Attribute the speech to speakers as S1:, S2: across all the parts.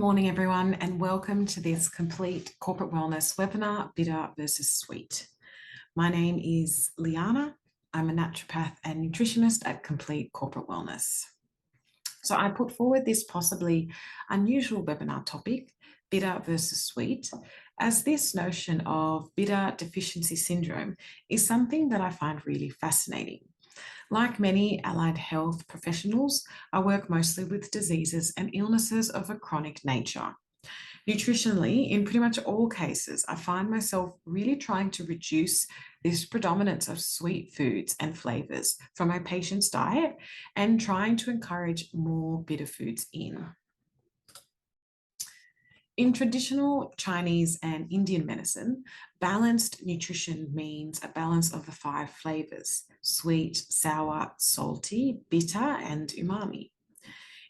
S1: morning, everyone, and welcome to this complete corporate wellness webinar, bitter versus sweet. My name is Liana. I'm a naturopath and nutritionist at Complete Corporate Wellness. So I put forward this possibly unusual webinar topic, bitter versus sweet, as this notion of bitter deficiency syndrome is something that I find really fascinating. Like many allied health professionals, I work mostly with diseases and illnesses of a chronic nature. Nutritionally, in pretty much all cases, I find myself really trying to reduce this predominance of sweet foods and flavors from my patients' diet and trying to encourage more bitter foods in. In traditional Chinese and Indian medicine, balanced nutrition means a balance of the 5 flavors: sweet, sour, salty, bitter, and umami.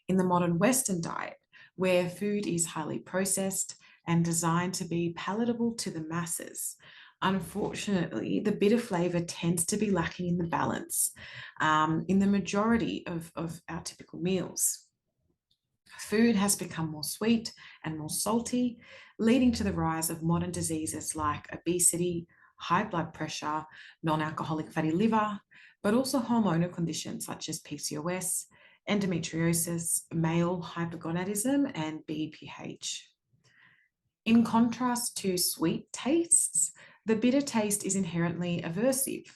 S1: In the modern Western diet, where food is highly processed and designed to be palatable to the masses, unfortunately, the bitter flavor tends to be lacking in the balance in the majority of our typical meals. Food has become more sweet and more salty, leading to the rise of modern diseases like obesity, high blood pressure, non-alcoholic fatty liver, but also hormonal conditions such as PCOS, endometriosis, male hypergonadism, and BPH. In contrast to sweet tastes, the bitter taste is inherently aversive.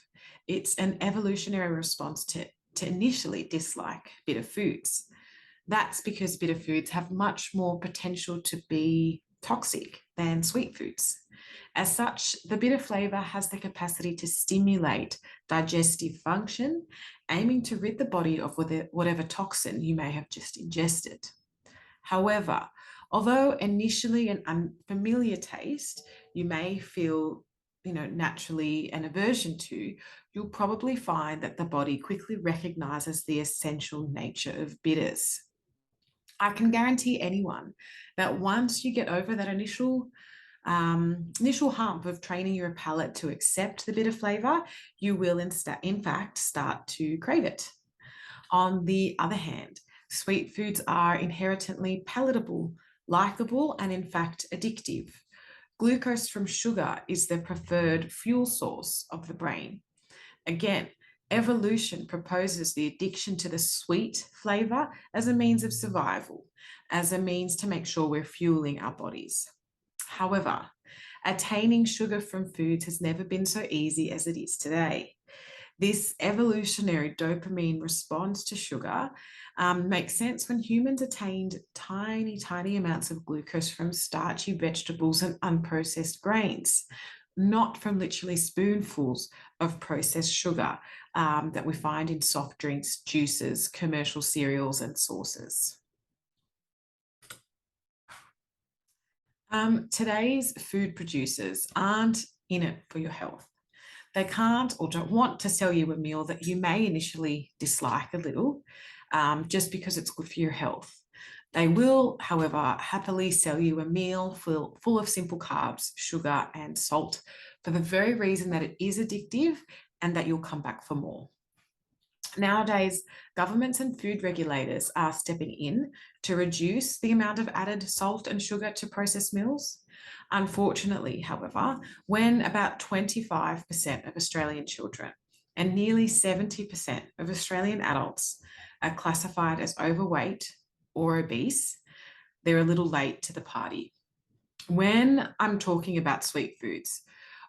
S1: It's an evolutionary response to initially dislike bitter foods. That's because bitter foods have much more potential to be toxic than sweet foods. As such, the bitter flavor has the capacity to stimulate digestive function, aiming to rid the body of whatever toxin you may have just ingested. However, although initially an unfamiliar taste you may feel naturally an aversion to, you'll probably find that the body quickly recognizes the essential nature of bitters. I can guarantee anyone that once you get over that initial hump of training your palate to accept the bitter flavor, you will in fact start to crave it. On the other hand, sweet foods are inherently palatable, likable, and in fact addictive. Glucose from sugar is the preferred fuel source of the brain. Again, evolution proposes the addiction to the sweet flavor as a means of survival, as a means to make sure we're fueling our bodies. However, attaining sugar from foods has never been so easy as it is today. This evolutionary dopamine response to sugar makes sense when humans attained tiny, tiny amounts of glucose from starchy vegetables and unprocessed grains, not from literally spoonfuls of processed sugar that we find in soft drinks, juices, commercial cereals, and sauces. Today's food producers aren't in it for your health. They can't or don't want to sell you a meal that you may initially dislike a little just because it's good for your health. They will, however, happily sell you a meal full of simple carbs, sugar, and salt for the very reason that it is addictive and that you'll come back for more. Nowadays, governments and food regulators are stepping in to reduce the amount of added salt and sugar to processed meals. Unfortunately, however, when about 25% of Australian children and nearly 70% of Australian adults are classified as overweight or obese, they're a little late to the party. When I'm talking about sweet foods,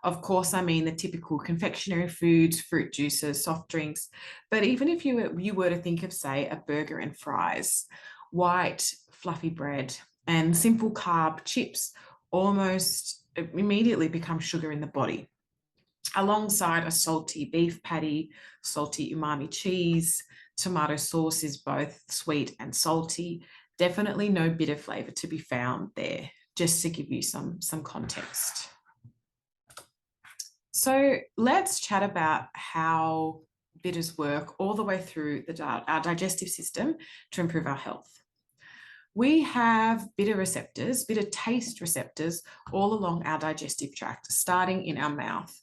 S1: of course, I mean the typical confectionery foods, fruit juices, soft drinks. But even if you were to think of, say, a burger and fries, white, fluffy bread, and simple carb chips almost immediately become sugar in the body, alongside a salty beef patty, salty umami cheese. Tomato sauce is both sweet and salty. Definitely no bitter flavor to be found there, just to give you some context. So let's chat about how bitters work all the way through our digestive system to improve our health. We have bitter receptors, bitter taste receptors, all along our digestive tract, starting in our mouth.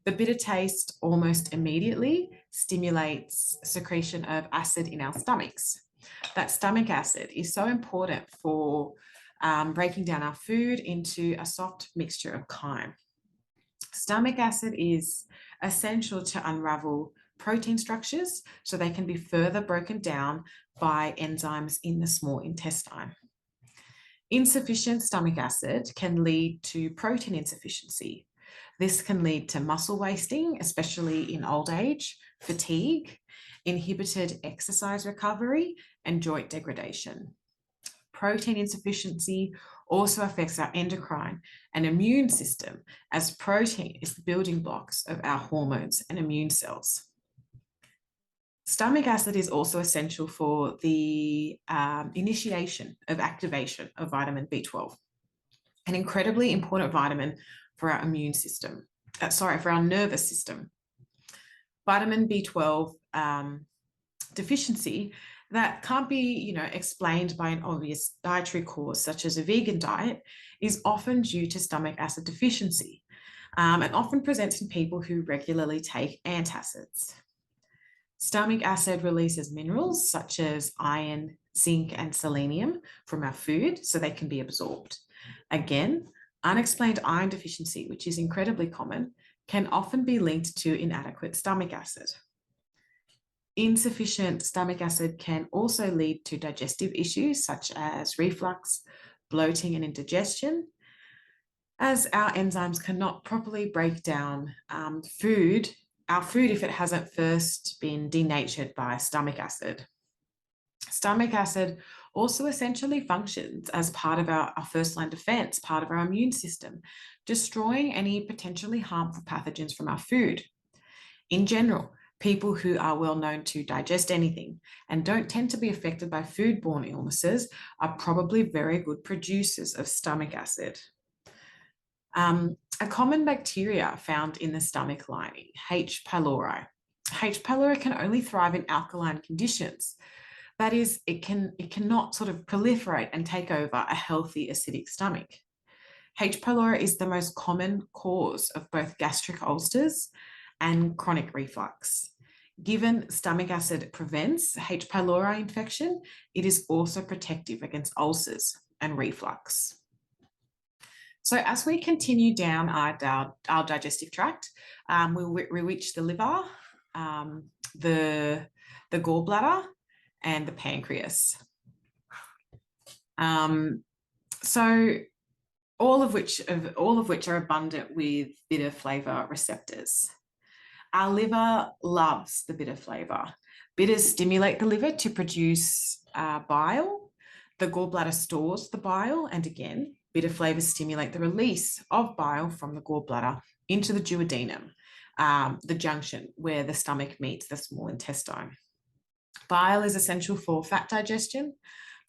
S1: The bitter taste almost immediately stimulates secretion of acid in our stomachs. That stomach acid is so important for breaking down our food into a soft mixture of chyme. Stomach acid is essential to unravel protein structures so they can be further broken down by enzymes in the small intestine. Insufficient stomach acid can lead to protein insufficiency. This can lead to muscle wasting, especially in old age, fatigue, inhibited exercise recovery, and joint degradation. Protein insufficiency also affects our endocrine and immune system, as protein is the building blocks of our hormones and immune cells. Stomach acid is also essential for the initiation of activation of vitamin B12, an incredibly important vitamin for our immune system, for our nervous system. Vitamin B12 deficiency that can't be, explained by an obvious dietary cause, such as a vegan diet, is often due to stomach acid deficiency, and often presents in people who regularly take antacids. Stomach acid releases minerals such as iron, zinc, and selenium from our food so they can be absorbed. Again, unexplained iron deficiency, which is incredibly common, can often be linked to inadequate stomach acid. Insufficient stomach acid can also lead to digestive issues such as reflux, bloating, and indigestion, as our enzymes cannot properly break down our food if it hasn't first been denatured by stomach acid. Stomach acid also essentially functions as part of our first line defense, part of our immune system, destroying any potentially harmful pathogens from our food. In general, people who are well known to digest anything and don't tend to be affected by foodborne illnesses are probably very good producers of stomach acid. A common bacteria found in the stomach lining, H. pylori. H. pylori can only thrive in alkaline conditions. That is, it cannot sort of proliferate and take over a healthy acidic stomach. H. pylori is the most common cause of both gastric ulcers and chronic reflux. Given stomach acid prevents H. pylori infection, it is also protective against ulcers and reflux. So as we continue down our digestive tract, we reach the liver, the gallbladder, and the pancreas. So all of which are abundant with bitter flavour receptors. Our liver loves the bitter flavour. Bitters stimulate the liver to produce bile. The gallbladder stores the bile, and again, bitter flavours stimulate the release of bile from the gallbladder into the duodenum, the junction where the stomach meets the small intestine. Bile is essential for fat digestion.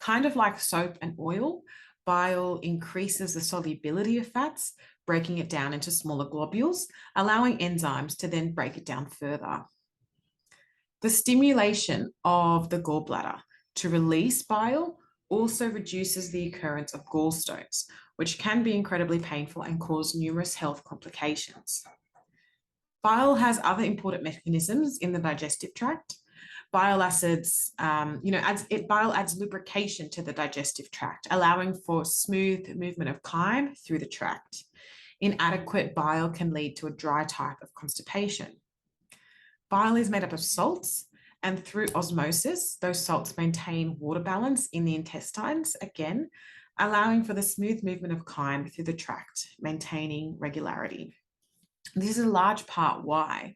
S1: Kind of like soap and oil, bile increases the solubility of fats, breaking it down into smaller globules, allowing enzymes to then break it down further. The stimulation of the gallbladder to release bile also reduces the occurrence of gallstones, which can be incredibly painful and cause numerous health complications. Bile has other important mechanisms in the digestive tract. Bile acids, bile adds lubrication to the digestive tract, allowing for smooth movement of chyme through the tract. Inadequate bile can lead to a dry type of constipation. Bile is made up of salts, and through osmosis, those salts maintain water balance in the intestines, again, allowing for the smooth movement of chyme through the tract, maintaining regularity. This is a large part why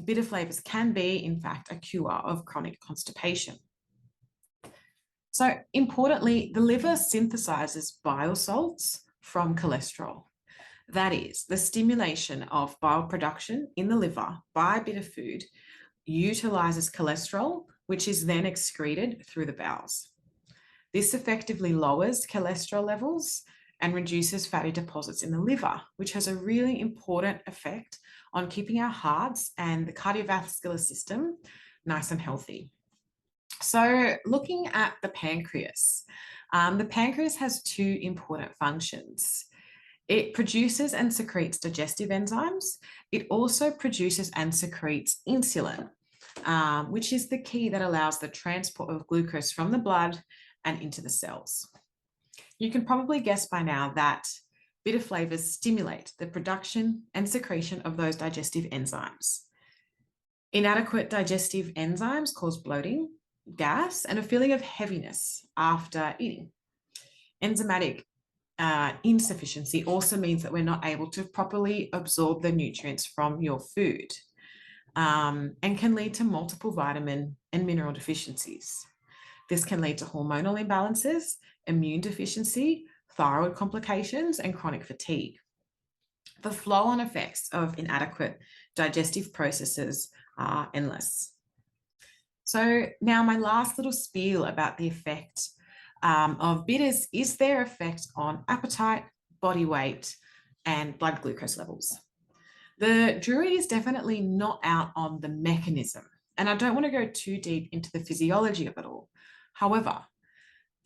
S1: bitter flavours can be, in fact, a cure of chronic constipation. So importantly, the liver synthesizes bile salts from cholesterol. That is, the stimulation of bile production in the liver by bitter food utilizes cholesterol, which is then excreted through the bowels. This effectively lowers cholesterol levels and reduces fatty deposits in the liver, which has a really important effect on keeping our hearts and the cardiovascular system nice and healthy. So looking at the pancreas has two important functions. It produces and secretes digestive enzymes. It also produces and secretes insulin, which is the key that allows the transport of glucose from the blood and into the cells. You can probably guess by now that bitter flavors stimulate the production and secretion of those digestive enzymes. Inadequate digestive enzymes cause bloating, gas, and a feeling of heaviness after eating. Enzymatic insufficiency also means that we're not able to properly absorb the nutrients from your food, and can lead to multiple vitamin and mineral deficiencies. This can lead to hormonal imbalances, immune deficiency, thyroid complications, and chronic fatigue. The flow-on effects of inadequate digestive processes are endless. So now my last little spiel about the effect of bitters is their effect on appetite, body weight, and blood glucose levels. The jury is definitely not out on the mechanism, and I don't want to go too deep into the physiology of it all. However,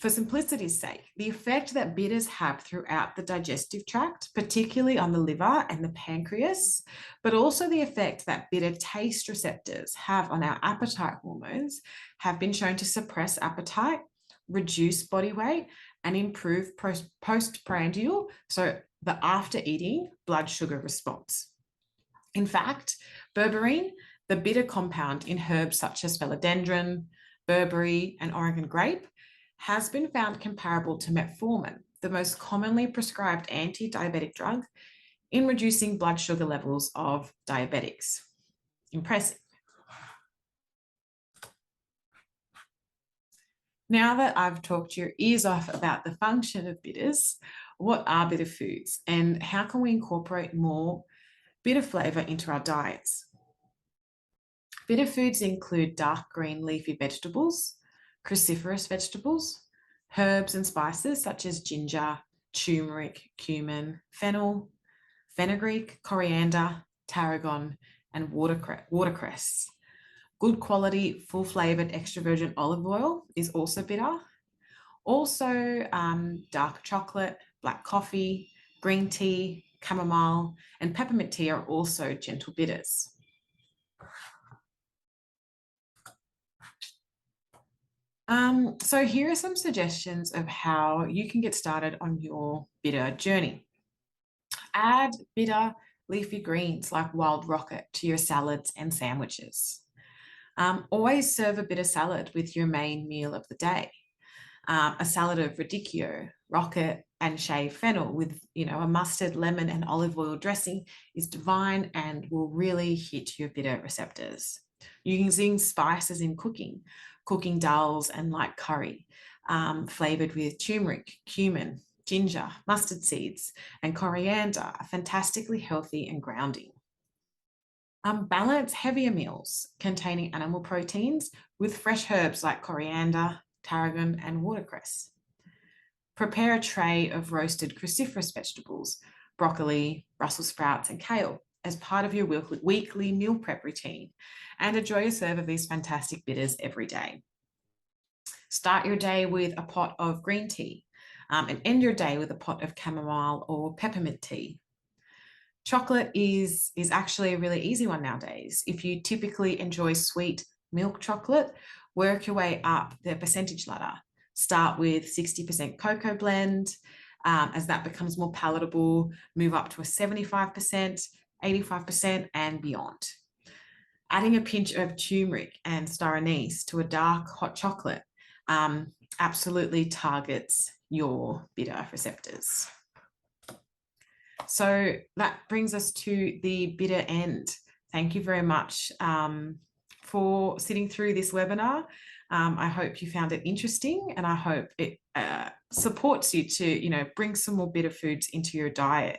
S1: for simplicity's sake, the effect that bitters have throughout the digestive tract, particularly on the liver and the pancreas, but also the effect that bitter taste receptors have on our appetite hormones, have been shown to suppress appetite, reduce body weight, and improve postprandial, so the after eating blood sugar response. In fact, berberine, the bitter compound in herbs such as philodendron, berberry, and Oregon grape, has been found comparable to metformin, the most commonly prescribed anti-diabetic drug, in reducing blood sugar levels of diabetics. Impressive. Now that I've talked your ears off about the function of bitters, what are bitter foods and how can we incorporate more bitter flavour into our diets? Bitter foods include dark green leafy vegetables, cruciferous vegetables, herbs and spices such as ginger, turmeric, cumin, fennel, fenugreek, coriander, tarragon, and watercress. Good quality, full flavoured extra virgin olive oil is also bitter. Also, dark chocolate, black coffee, green tea, chamomile, and peppermint tea are also gentle bitters. So here are some suggestions of how you can get started on your bitter journey. Add bitter leafy greens like wild rocket to your salads and sandwiches. Always serve a bitter salad with your main meal of the day. A salad of radicchio, rocket, and shaved fennel with, a mustard, lemon, and olive oil dressing is divine and will really hit your bitter receptors. Using spices in cooking dals and light curry, flavored with turmeric, cumin, ginger, mustard seeds, and coriander are fantastically healthy and grounding. Balance heavier meals containing animal proteins with fresh herbs like coriander, tarragon, and watercress. Prepare a tray of roasted cruciferous vegetables, broccoli, Brussels sprouts, and kale as part of your weekly meal prep routine, and enjoy a serve of these fantastic bitters every day. Start your day with a pot of green tea, and end your day with a pot of chamomile or peppermint tea. Chocolate is actually a really easy one nowadays. If you typically enjoy sweet milk chocolate, work your way up the percentage ladder. Start with 60% cocoa blend. As that becomes more palatable, move up to a 75%, 85%, and beyond. Adding a pinch of turmeric and star anise to a dark hot chocolate absolutely targets your bitter receptors. So that brings us to the bitter end. Thank you very much for sitting through this webinar. I hope you found it interesting, and I hope it supports you to, bring some more bitter foods into your diet.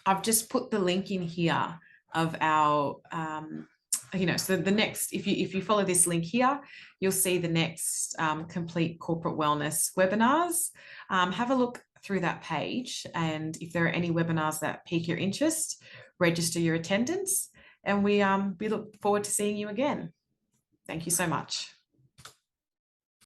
S1: I've just put the link in here of our, so the next, if you follow this link here, you'll see the next complete corporate wellness webinars. Have a look through that page, and if there are any webinars that pique your interest, register your attendance, and we look forward to seeing you again. Thank you so much.